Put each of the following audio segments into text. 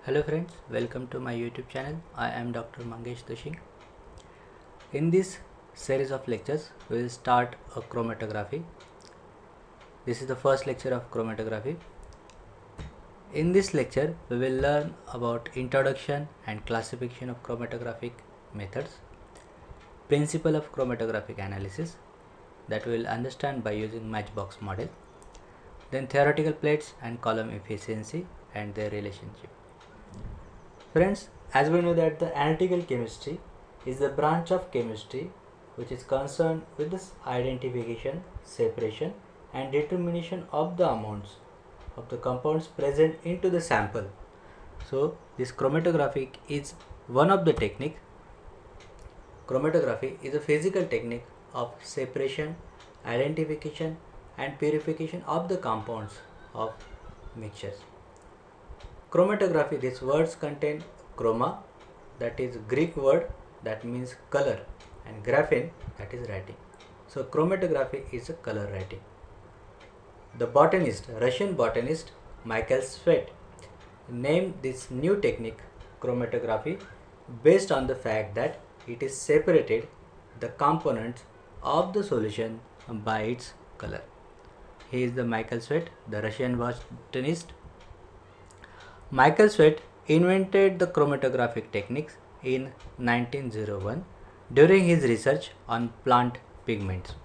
Hello friends, welcome to my YouTube channel. I am Dr. Mangesh Doshi. In this series of lectures, we will start a chromatography. This is the first lecture of chromatography. In this lecture, we will learn about introduction and classification of chromatographic methods, principle of chromatographic analysis that we will understand by using matchbox model, then theoretical plates and column efficiency and their relationship. Friends, as we know that the analytical chemistry is the branch of chemistry which is concerned with this identification, separation and determination of the amounts of the compounds present into the sample. So this chromatography is one of the technique. Chromatography is a physical technique of separation, identification and purification of the compounds of mixtures. Chromatography, these words contain chroma, that is Greek word that means color, and graphene, that is writing. So chromatography is a color writing. The botanist, Russian botanist Michael Sweat named this new technique chromatography based on the fact that it is separated the components of the solution by its color. He is the Michael Sweat, the Russian botanist. Michael Sweat invented the chromatographic techniques in 1901 during his research on plant pigments.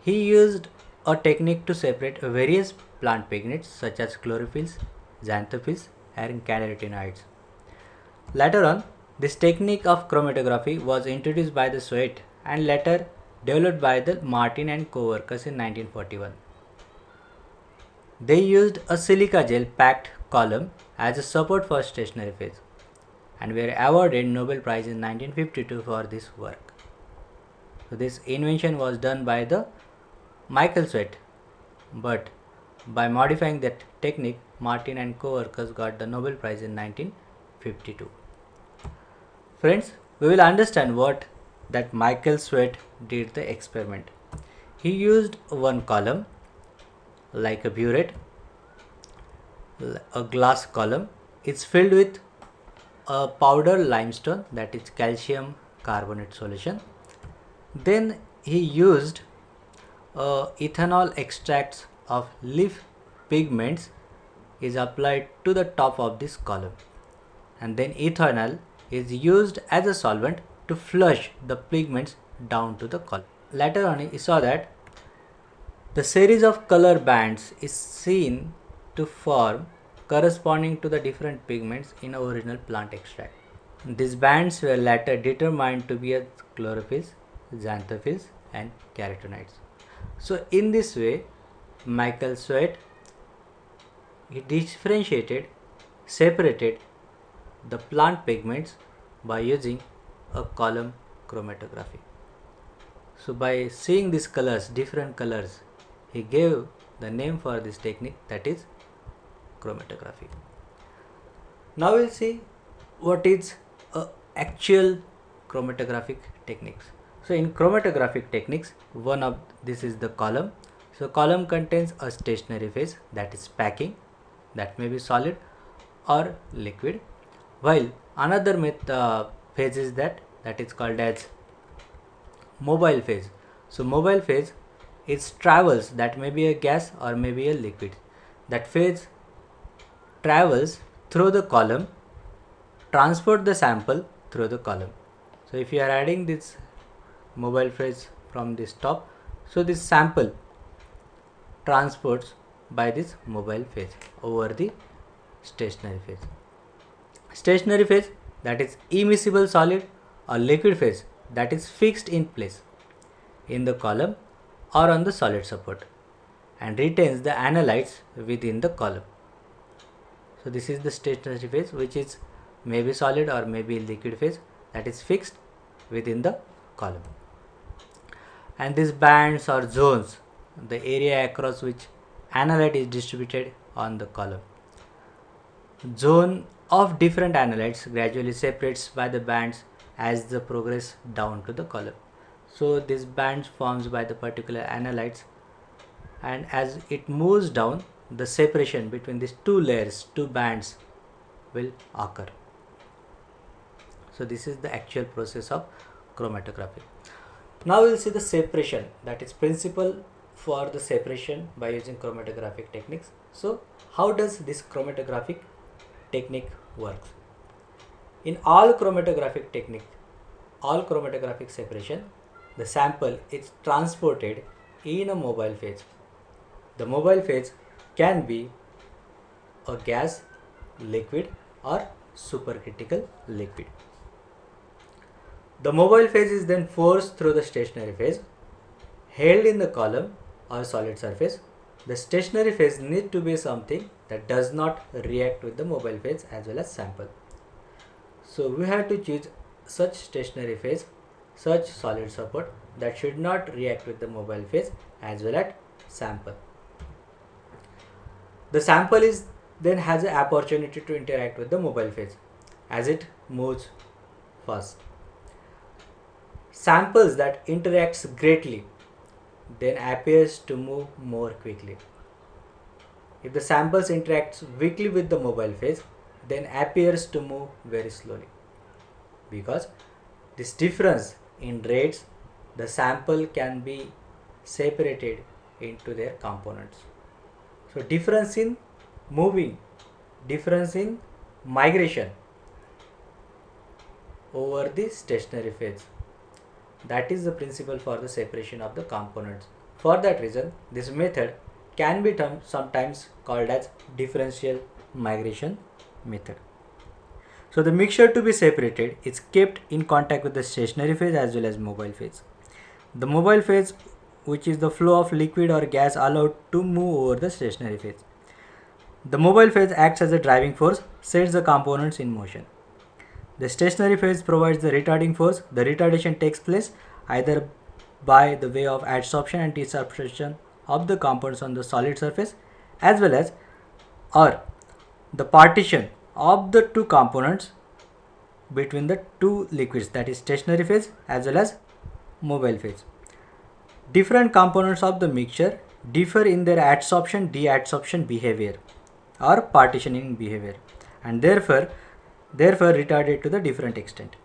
He used a technique to separate various plant pigments such as chlorophylls, xanthophylls and carotenoids. Later on, this technique of chromatography was introduced by the Sweat and later developed by the Martin and co-workers in 1941. They used a silica gel packed column as a support for stationary phase and were awarded Nobel Prize in 1952 for this work. So this invention was done by the Michael Sweat, but by modifying that technique, Martin and co-workers got the Nobel Prize in 1952. Friends, we will understand what that Michael Sweat did the experiment. He used one column like a burette, a glass column. It's filled with a powder limestone, that is calcium carbonate solution. Then he used ethanol extracts of leaf pigments is applied to the top of this column, and then ethanol is used as a solvent to flush the pigments down to the column. Later on he saw that the series of color bands is seen to form corresponding to the different pigments in original plant extract. These bands were later determined to be chlorophylls, xanthophylls and carotenoids. So in this way, Michael Sweat he differentiated, separated the plant pigments by using a column chromatography. So by seeing these colors, different colors, he gave the name for this technique, that is chromatography. Now we'll see what is actual chromatographic techniques. So in chromatographic techniques, one of this is the column. So column contains a stationary phase, that is packing, that may be solid or liquid, while another phase is that is called as mobile phase. So mobile phase is travels, that may be a gas or may be a liquid. That phase travels through the column, transport the sample through the column. So if you are adding this mobile phase from this top, so this sample transports by this mobile phase over the stationary phase. Stationary phase, that is immiscible solid, or liquid phase, that is fixed in place in the column or on the solid support and retains the analytes within the column. So this is the stationary phase, which is maybe solid or maybe liquid phase, that is fixed within the column. And these bands or zones, the area across which analyte is distributed on the column. Zone of different analytes gradually separates by the bands as the progress down to the column. So this bands forms by the particular analytes, and as it moves down, the separation between these two layers, two bands will occur. So this is the actual process of chromatography. Now we will see the separation, that is principle for the separation by using chromatographic techniques. So how does this chromatographic technique works? In all chromatographic technique, all chromatographic separation, the sample is transported in a mobile phase. The mobile phase can be a gas, liquid or supercritical liquid. The mobile phase is then forced through the stationary phase, held in the column or solid surface. The stationary phase needs to be something that does not react with the mobile phase as well as sample. So we have to choose such stationary phase, such solid support that should not react with the mobile phase as well as sample. The sample is then has an opportunity to interact with the mobile phase as it moves fast. Samples that interacts greatly then appears to move more quickly. If the samples interacts weakly with the mobile phase, then appears to move very slowly, because this difference in rates, the sample can be separated into their components. So difference in moving, difference in migration over the stationary phase. That is the principle for the separation of the components. For that reason, this method can be sometimes called as differential migration method. So the mixture to be separated is kept in contact with the stationary phase as well as mobile phase. The mobile phase, which is the flow of liquid or gas allowed to move over the stationary phase. The mobile phase acts as a driving force, sets the components in motion. The stationary phase provides the retarding force. The retardation takes place either by the way of adsorption and desorption of the components on the solid surface, as well as or the partition of the two components between the two liquids, that is stationary phase as well as mobile phase. Different components of the mixture differ in their adsorption deadsorption behavior or partitioning behavior, and therefore retarded to the different extent.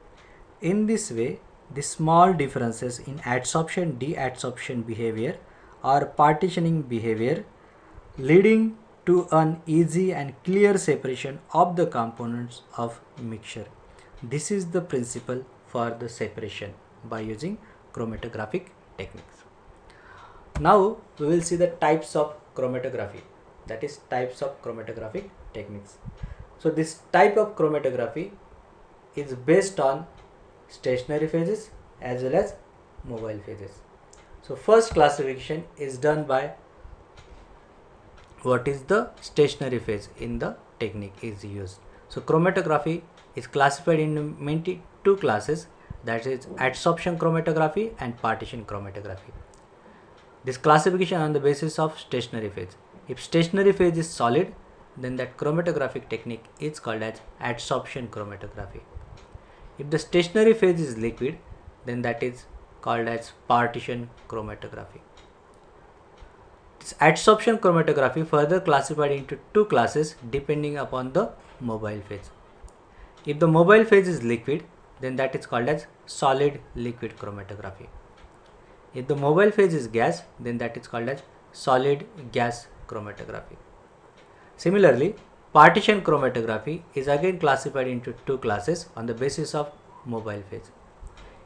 In this way, the small differences in adsorption deadsorption behavior or partitioning behavior leading to an easy and clear separation of the components of mixture. This is the principle for the separation by using chromatographic techniques. Now we will see the types of chromatography, that is types of chromatographic techniques. So this type of chromatography is based on stationary phases as well as mobile phases. So first classification is done by what is the stationary phase in the technique is used. So chromatography is classified in mainly two classes, that is adsorption chromatography and partition chromatography. This classification on the basis of stationary phase. If stationary phase is solid, then that chromatographic technique is called as adsorption chromatography. If the stationary phase is liquid, then that is called as partition chromatography. This adsorption chromatography further classified into two classes depending upon the mobile phase. If the mobile phase is liquid, then that is called as solid liquid chromatography. If the mobile phase is gas, then that is called as solid gas chromatography. Similarly, partition chromatography is again classified into two classes on the basis of mobile phase.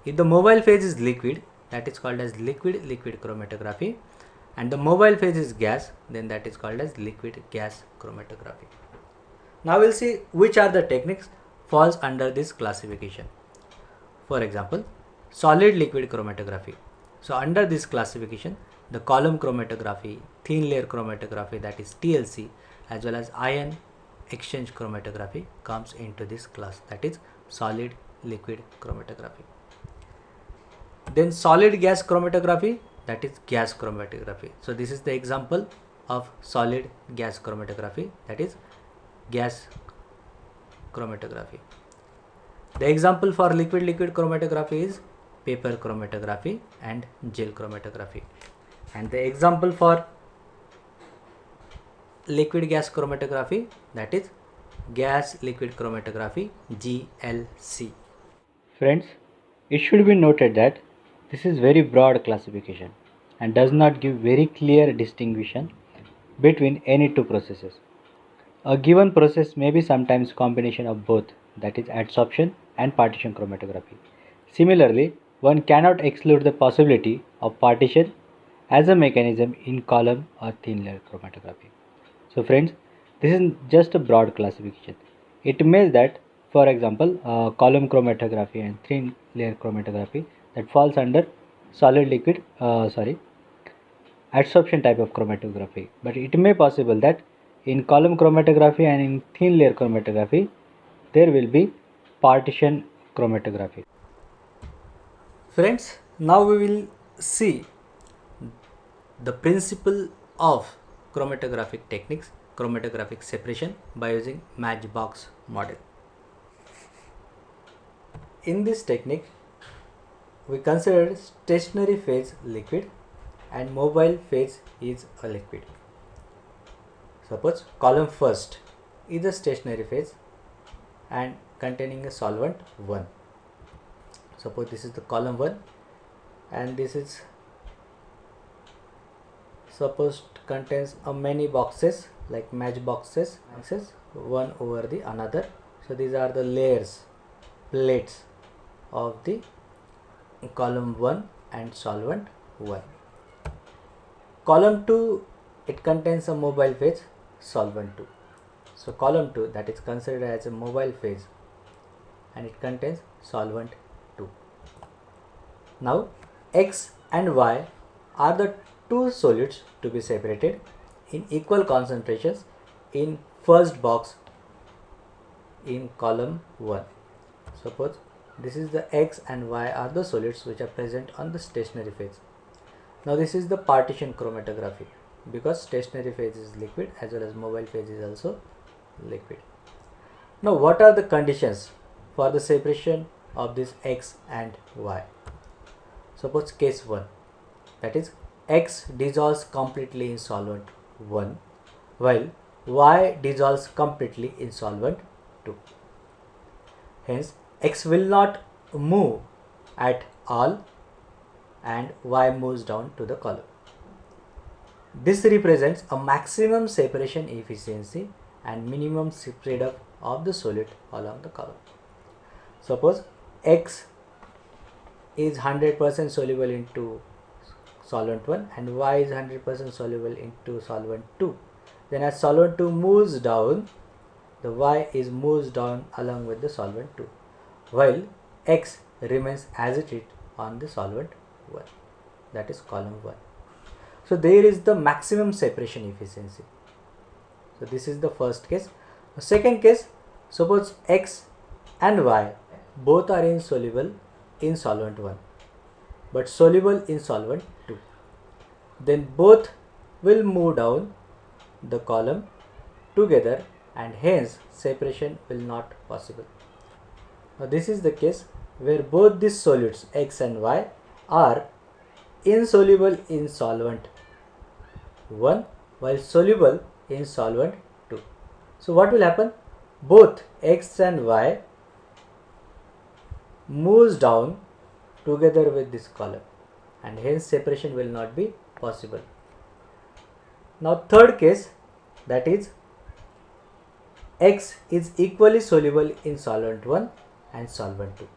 If the mobile phase is liquid, that is called as liquid-liquid chromatography, and the mobile phase is gas, then that is called as liquid gas chromatography. Now we'll see which are the techniques falls under this classification. For example, solid liquid chromatography. So under this classification, the column chromatography, thin layer chromatography, that is TLC, as well as ion exchange chromatography comes into this class, that is solid liquid chromatography. Then solid gas chromatography, that is gas chromatography. So this is the example of solid gas chromatography, that is gas chromatography. The example for liquid-liquid chromatography is paper chromatography and gel chromatography. And the example for liquid gas chromatography, that is gas liquid chromatography, GLC. Friends, it should be noted that this is very broad classification and does not give very clear distinction between any two processes. A given process may be sometimes combination of both, that is adsorption and partition chromatography. Similarly, one cannot exclude the possibility of partition as a mechanism in column or thin layer chromatography. So friends, this is just a broad classification. It means that, for example, column chromatography and thin layer chromatography that falls under solid liquid adsorption type of chromatography. But it may possible that in column chromatography and in thin layer chromatography there will be partition chromatography. Friends, now we will see the principle of chromatographic techniques, chromatographic separation by using matchbox model. In this technique, we consider stationary phase liquid and mobile phase is a liquid. Suppose column first is a stationary phase and containing a solvent 1. Suppose this is the column 1 and this is supposed contains a many boxes like matchboxes, one over the another. So these are the layers, plates of the column 1 and solvent 1. Column 2, it contains a mobile phase, solvent 2. So column 2, that is considered as a mobile phase and it contains solvent 2. Now X and Y are the two solids to be separated in equal concentrations in first box in column 1. Suppose this is the X and Y are the solids which are present on the stationary phase. Now this is the partition chromatography because stationary phase is liquid as well as mobile phase is also liquid. Now what are the conditions for the separation of this X and Y? Suppose case 1, that is X dissolves completely in solvent 1 while Y dissolves completely in solvent 2. Hence X will not move at all and Y moves down to the column. This represents a maximum separation efficiency and minimum spread up of the solid along the column. Suppose X is 100% soluble into solvent 1 and Y is 100% soluble into solvent 2. Then as solvent 2 moves down, the Y is moves down along with the solvent 2 while X remains as it is on the solvent 1, that is column 1. So there is the maximum separation efficiency. So this is the first case. The second case, suppose X and Y both are insoluble in solvent 1 but soluble in solvent 2. Then both will move down the column together and hence separation will not possible. Now this is the case where both these solids X and Y are insoluble in solvent 1 while soluble in solvent 2. So what will happen? Both X and Y moves down together with this column and hence separation will not be possible. Now third case, that is X is equally soluble in solvent 1 and solvent 2.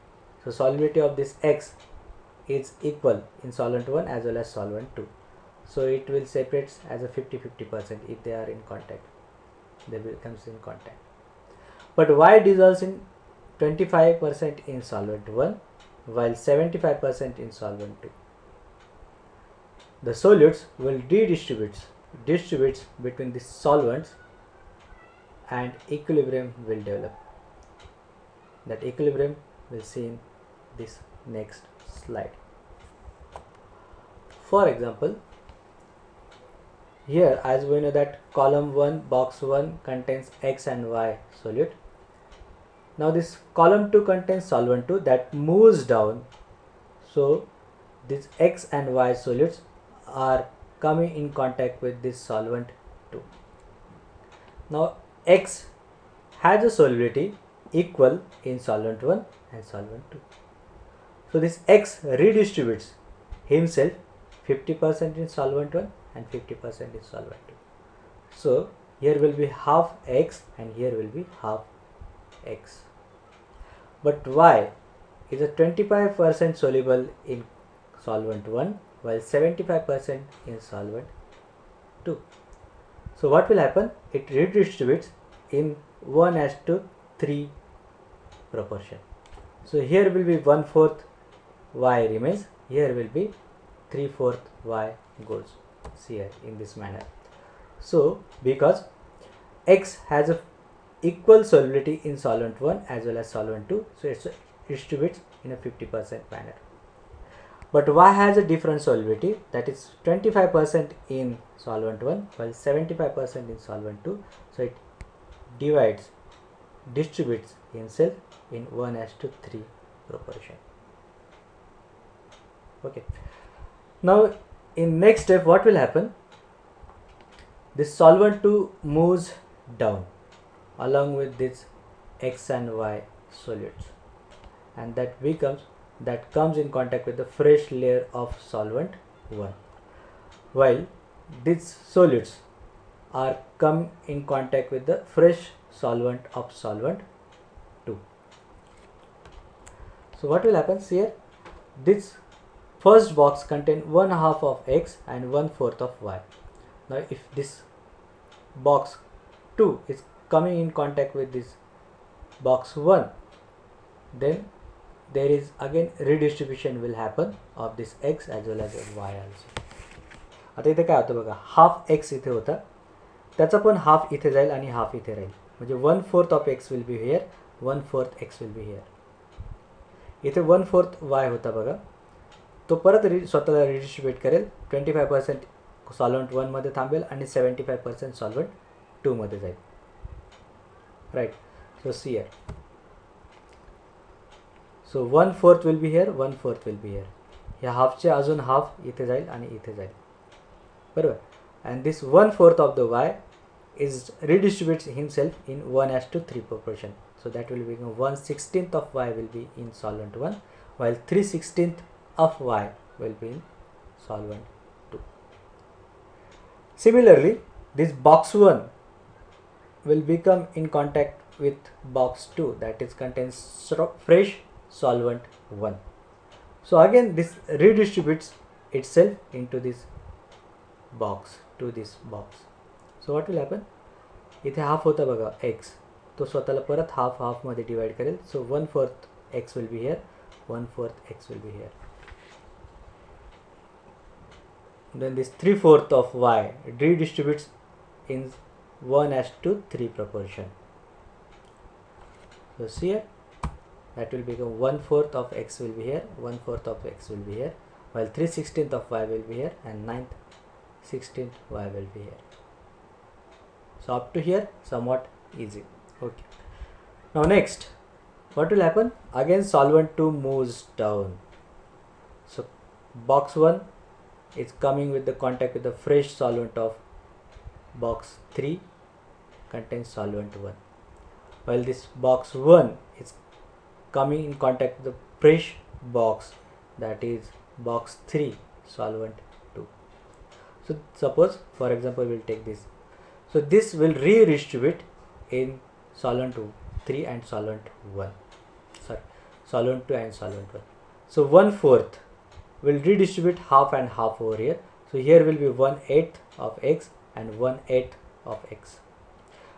So solubility of this X is equal in solvent 1 as well as solvent 2. So it will separate as a 50-50% if they are in contact. They becomes in contact. But Y dissolves in 25% in solvent 1 while 75% in solvent 2. The solids will distribute between the solvents and equilibrium will develop. That equilibrium will see in this next slide. For example, here as we know that column 1 box 1 contains X and Y solute. Now this column 2 contains solvent 2 that moves down. So these X and Y solutes are coming in contact with this solvent 2. Now X has a solubility equal in solvent 1 and solvent 2. So this X redistributes himself 50% in solvent 1 and 50% in solvent 2. So here will be half X and here will be half X. But Y is a 25% soluble in solvent 1 while 75% in solvent 2. So what will happen? It redistributes in 1:3 proportion. So here will be 1/4 Y remains, here will be 3/4 Y goes here in this manner. So because X has a equal solubility in solvent 1 as well as solvent 2, so it distributes in a 50% manner. But Y has a different solubility, that is 25% in solvent 1 while 75% in solvent 2, so it distributes himself in 1:3 proportion. Okay. Now in next step what will happen? This solvent 2 moves down along with this X and Y solutes, and that comes in contact with the fresh layer of solvent 1, while these solutes are come in contact with the fresh solvent of solvent 2. So what will happen here? This first box contains 1/2 of X and 1/4 of Y. Now if this box 2 is coming in contact with this box 1, then there is again redistribution will happen of this X as well as Y also. आता इथे काय होतं बघा, half X इथे होता, त्याचा पण half इथे जाईल आणि हाफ इथे राहील, म्हणजे 1/4 of X will be here, 1/4 X will be here. इथे 1/4 Y होता बघा, तो परत स्वतःला रिडिस्ट्रीब्यूट करेल, 25% सॉल्व्हेंट 1 मध्ये थांबेल आणि 75% सॉल्व्हेंट 2 मध्ये जाईल. Right. So see here, so 1/4 will be here, 1/4 will be here. ह्या हाफचे अजून हाफ इथे जाईल आणि इथे जाईल, बरोबर. And this 1/4 of the Y is redistributes himself in 1:3 proportion. So that will become 1/16 of Y will be in solvent 1 while 3/16 of Y will be in solvent 2. Similarly, this box 1 will become in contact with box 2, that is contains fresh solvent 1. So again this redistributes itself into this box, to this box. So what will happen? इथे half होता बघा X, तो स्वतःला परत half मध्ये divide करेल. सो 1/4 X will be here, 1/4 X will be here. Then this 3/4 of Y redistributes in 1:3 proportion. So see here, that will become 1/4 of X will be here, 1/4 of X will be here, while 3/16 of Y will be here and 9/16 Y will be here. So up to here somewhat easy. Okay. Now next, what will happen? Again solvent 2 moves down. So box 1 is coming with the contact with the fresh solvent of box 3 contains solvent 1, while this box 1 is coming in contact with the fresh box, that is box 3 solvent 2. So suppose for example we'll take this. So this will redistribute in solvent 3 and solvent 1. Sorry, solvent 2 and solvent 1. So 1/4 will redistribute half and half over here. So here will be 1/8 of X and 1/8 of X.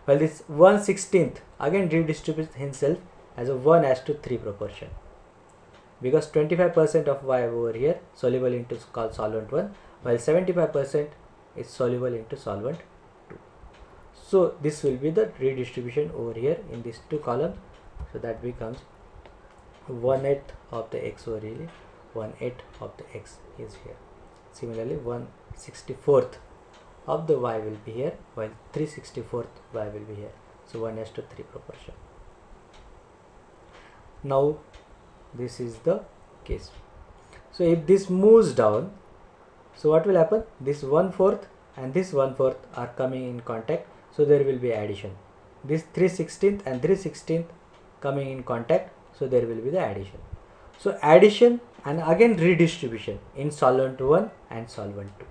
Well, this 1/16 again redistributes himself as a 1:3 proportion, because 25% of Y over here soluble into solvent 1 while 75% is soluble into solvent 2. So this will be the redistribution over here in these two columns. So that becomes 1/8 of the X over here, 1/8 of the X is here. Similarly 1/64 of the Y will be here while 3/64 Y will be here. So 1:3 proportion. Now this is the case. So if this moves down, so what will happen? This 1/4 and this 1/4 are coming in contact, so there will be addition. this 3/16 and 3/16 coming in contact, so there will be the addition. So addition and again redistribution in solvent 1 and solvent 2.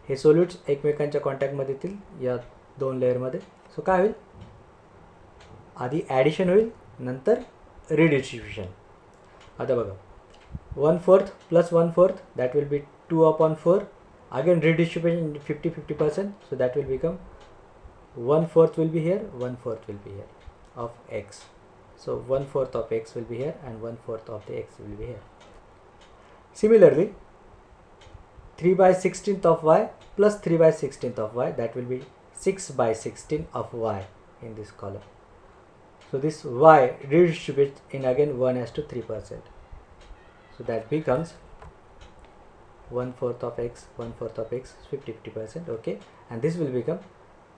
Hey solutes एकमेकांच्या कॉन्टॅक्टमध्ये येतील या दोन लेअरमध्ये. सो काय होईल, आधी addition होईल नंतर रिडिस्ट्रिब्युशन. आता बघा 1/4 + 1/4 that will be 2/4. Again redistribution 50-50%, so that will become 1/4 will be here, 1/4 will be here of x. So 1/4 of x will be here and 1/4 of the x will be here. Similarly 3/16 of y plus 3/16 of y, that will be 6/16 of y in this column. So this y redistributes in again 1:3%. So that becomes 1/4 of x, 1/4 of x, 50-50%, okay, and this will become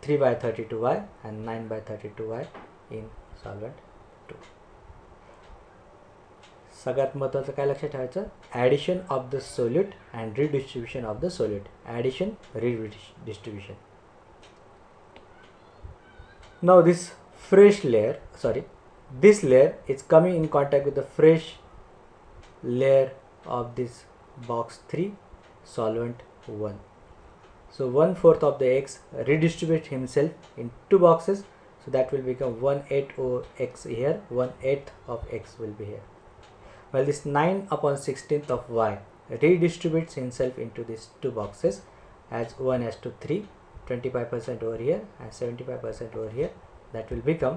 3/32y and 9/32y in solvent 2. सगळ्यात महत्त्वाचं काय लक्षात ठेवायचं, addition of the solute and redistribution of the solute. Addition, redistribution. Now this layer is coming in contact with the fresh layer of this box 3 solvent 1. So 1/4 of the x redistributes himself in two boxes, so that will become 1/8 of x here, 1/8 of x will be here. Well, this 9/16 of y redistributes himself into these two boxes as 1:3, 25% over here and 75% over here. That will become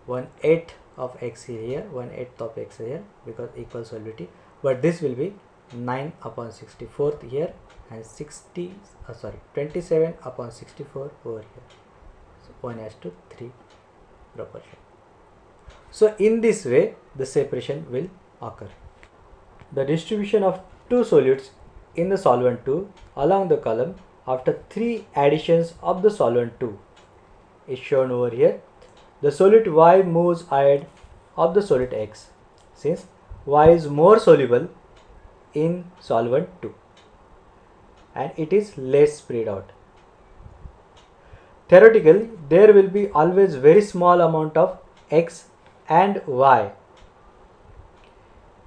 1/8 of x here, 1/8 of x here, because equal solidity. But this will be 9/64 here and 27/64 over here. So 1:3 proportion. So in this way the separation will occur. The distribution of two solutes in the solvent 2 along the column after 3 additions of the solvent 2 is shown over here. The solute y moves ahead of the solute x, since y is more soluble in solvent 2 and it is less spread out. Theoretically, there will be always very small amount of x and y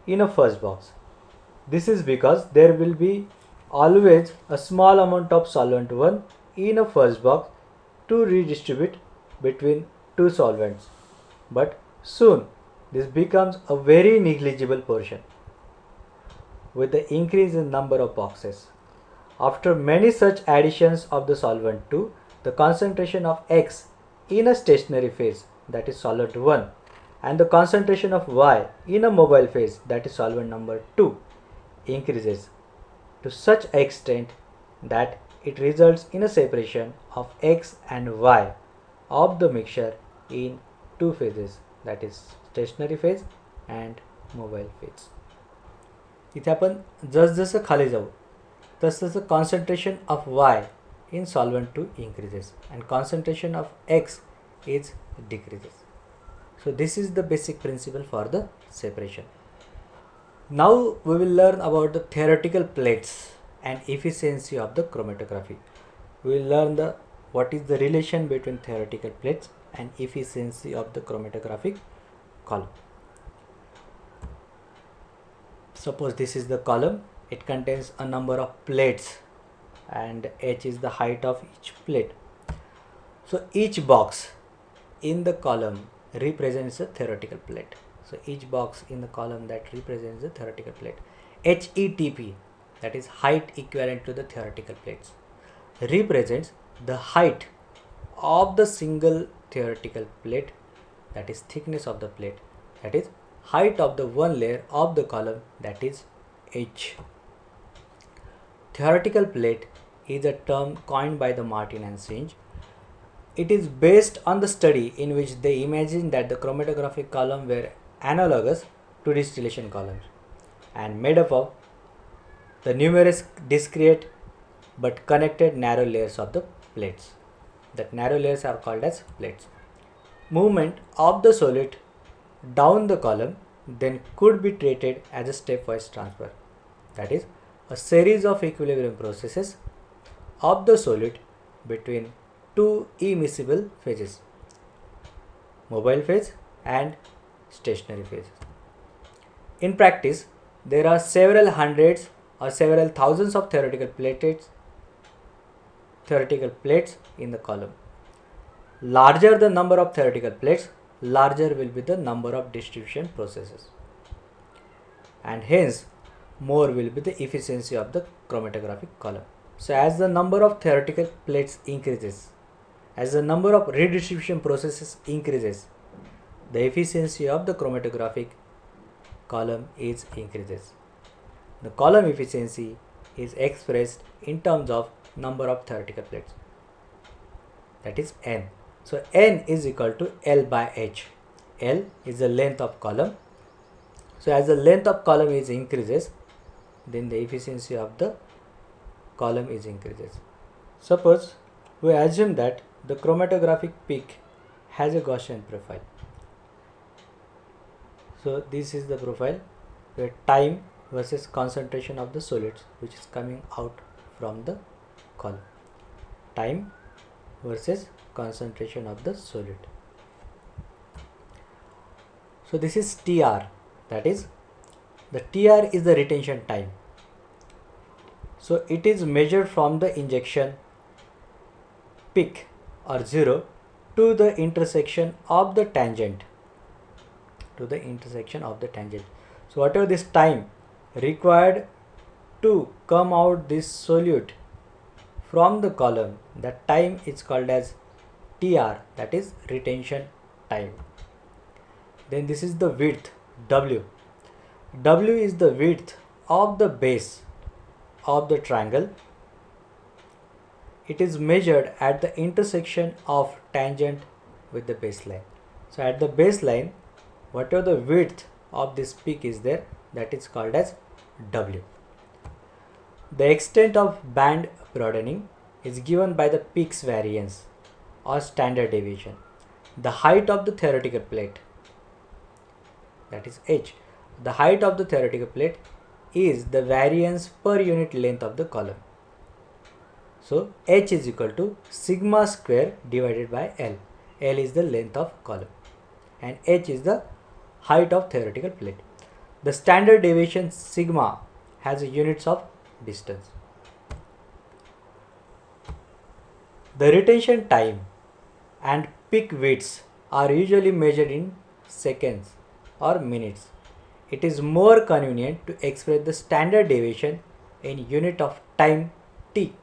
in a first box. This is because there will be always a small amount of solvent 1 in a first box to redistribute between two solvents, but soon this becomes a very negligible portion with the increase in number of boxes. After many such additions of the solvent 2, the concentration of x in a stationary phase, that is solvent 1, and the concentration of y in a mobile phase, that is solvent number 2, increases to such extent that it results in a separation of x and y of the mixture in two phases, that is stationary phase and mobile phase. इथे आपण जसजसं खाली जाऊ तसतसं concentration of y in solvent 2 increases and concentration of x is decreases. So this is the basic principle for the separation. Now we will learn about the theoretical plates and efficiency of the chromatography. We will learn what is the relation between theoretical plates and efficiency of the chromatographic column. Suppose this is the column, it contains a number of plates and h is the height of each plate. So each box in the column represents a theoretical plate. So each box in the column that represents a theoretical plate. HETP, that is height equivalent to the theoretical plates, represents the height of the single theoretical plate, that is thickness of the plate, that is height of the one layer of the column, that is H. Theoretical plate is a term coined by the Martin and Singe. It is based on the study in which they imagined that the chromatographic column were analogous to distillation columns and made up of the numerous discrete but connected narrow layers of the plates. That narrow layers are called as plates. Movement of the solute down the column then could be treated as a stepwise transfer, that is a series of equilibrium processes of the solute between two immiscible phases, mobile phase and stationary phase. In practice, there are several hundreds or several thousands of theoretical plates in the column. Larger the number of theoretical plates, larger will be the number of distribution processes, and hence more will be the efficiency of the chromatographic column. So as the number of theoretical plates increases, as the number of redistribution processes increases, the efficiency of the chromatographic column is increases. The column efficiency is expressed in terms of number of theoretical plates, that is n. So n is equal to L by H. L is the length of column. So as the length of column is increases, then the efficiency of the column is increases. Suppose we assume that the chromatographic peak has a Gaussian profile. So this is the profile where time versus concentration of the solids which is coming out from the column. Time versus concentration of the solid. So this is TR, that is the TR is the retention time. So it is measured from the injection peak or 0 to the intersection of the tangent, So whatever this time required to come out this solute from the column, that time is called as TR, that is retention time. Then this is the width W. W is the width of the base of the triangle. It is measured at the intersection of tangent with the baseline. So at the baseline, whatever the width of this peak is there, that is called as W. The extent of band broadening is given by the Peake's variance or standard deviation. The height of the theoretical plate, that is H. The height of the theoretical plate is the variance per unit length of the column. So H is equal to sigma square divided by L. L is the length of column and H is the height of theoretical plate. The standard deviation sigma has units of distance. The retention time and peak widths are usually measured in seconds or minutes. It is more convenient to express the standard deviation in unit of time t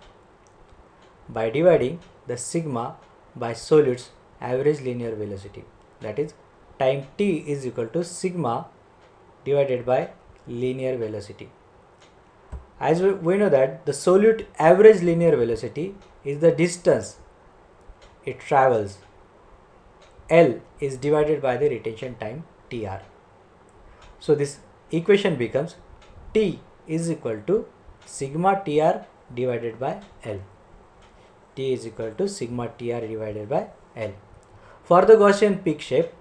by dividing the sigma by solid's average linear velocity, that is time t is equal to sigma divided by linear velocity. As we know that the solute average linear velocity is the distance it travels. L is divided by the retention time TR. So this equation becomes T is equal to sigma TR divided by L. T is equal to sigma TR divided by L. For the Gaussian peak shape,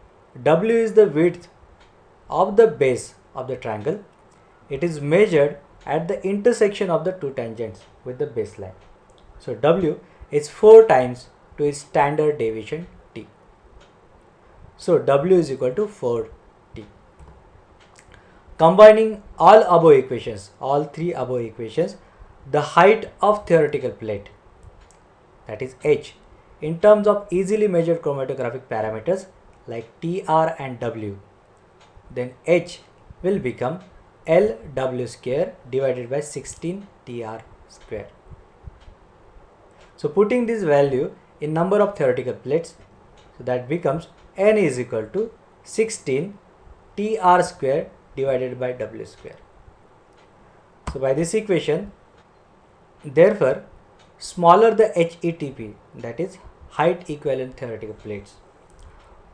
W is the width of the base of the triangle. It is measured at the intersection of the two tangents with the baseline. So W is 4 times to its standard deviation T. So W is equal to 4T. Combining all above equations, all three above equations, the height of theoretical plate, that is H, in terms of easily measured chromatographic parameters like TR and W, then H will become LW square divided by 16 TR square. So putting this value in number of theoretical plates, so that becomes N is equal to 16 TR square divided by W square. So by this equation, therefore, smaller the HETP, that is height equivalent theoretical plates,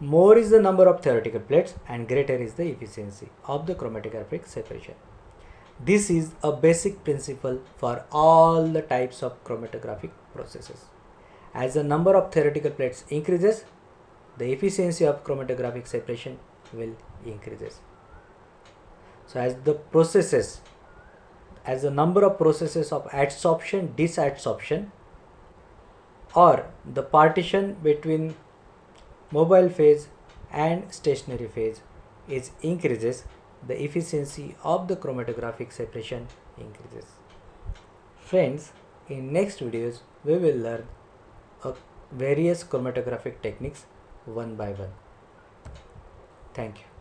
more is the number of theoretical plates and greater is the efficiency of the chromatographic separation. This is a basic principle for all the types of chromatographic processes. As the number of theoretical plates increases, the efficiency of chromatographic separation will increases. So as the number of processes of adsorption, disadsorption or the partition between mobile phase and stationary phase is increases, the efficiency of the chromatographic separation increases. Friends, in next videos we will learn various chromatographic techniques one by one. Thank you.